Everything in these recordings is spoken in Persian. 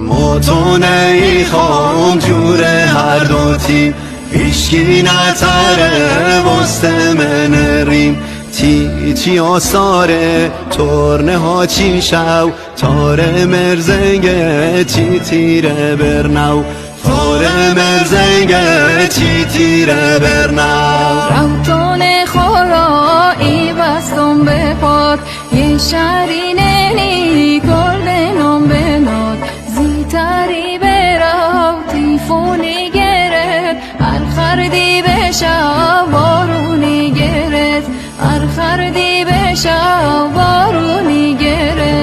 متونه ای خام جور هر دوتی هیچکی نتره وسته من ریم تی آساره ترنه ها چی شو تاره مرزنگه چی تیره برنو تاره مرزنگه چی تیره برنو روتون خورایی بستم به پاد یه شرینه کل نام بناد زیتری براو تیفونی گرد خردی بشو بارونی گرد خردی بشو بارونی گرد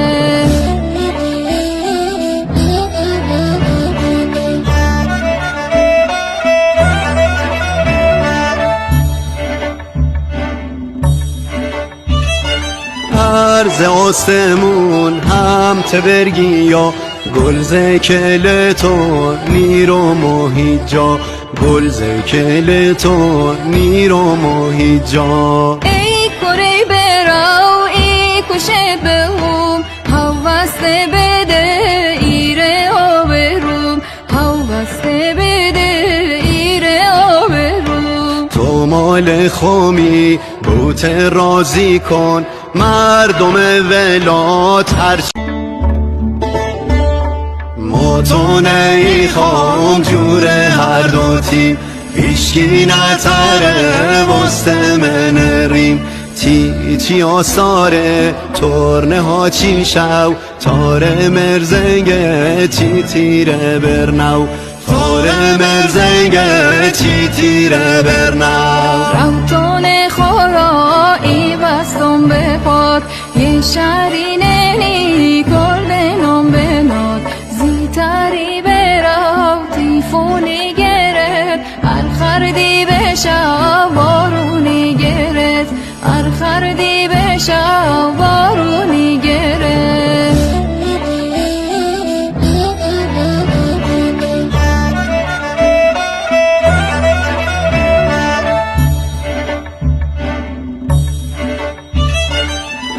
عرض آسمون هم تبرگی یا گلزه کل تو نیرو محیط جا گلزه کل تو نیرو محیط جا ای کره براو ای کشه بهوم هوسته بده ایره آبروم هوسته بده ایره آبروم تو مال خومی بوت راضی کن مردم ولات هرچی متونه ای خام جور هر دوتی هیچکی نتره وسته من ریم تی آساره ترنه ها چی شو تاره مرزنگه چی تیره برنو تاره مرزنگه چی تیره برنو روتون خورایی بستم به پاد یه شرینه کل نام بناد زیتری براو تیفونی گرد خردی بشو بارونی گرد خردی بشو بارونی گرد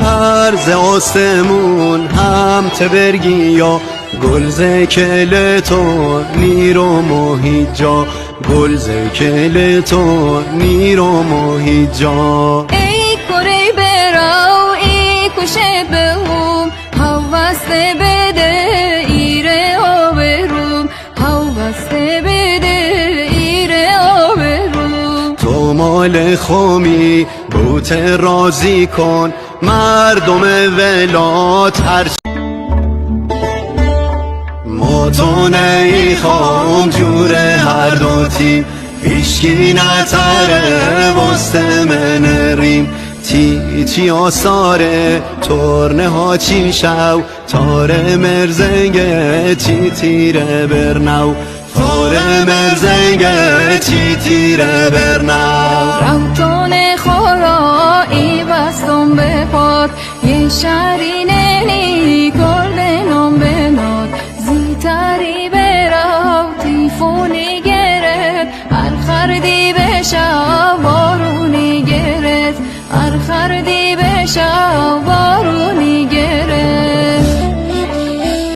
عرض آسمون هم تبرگی یا گلزه کل تو نیرو محیط جا گلزه کل تو نیرو محیط جا ای کره براو ای کشه بهوم هوسته بده ایره آبروم هوسته بده ایره آبروم تو مال خومی بوت راضی کن مردم ولات هرچی متونه ای خام جور هر دوتی هیچکی نتره وسته من ریم تی آساره ترنه ها چی شو تاره مرزنگه چی تیره برنو تاره مرزنگه چی تیره برنو روتون خورایی بستم به پاد یه شرینه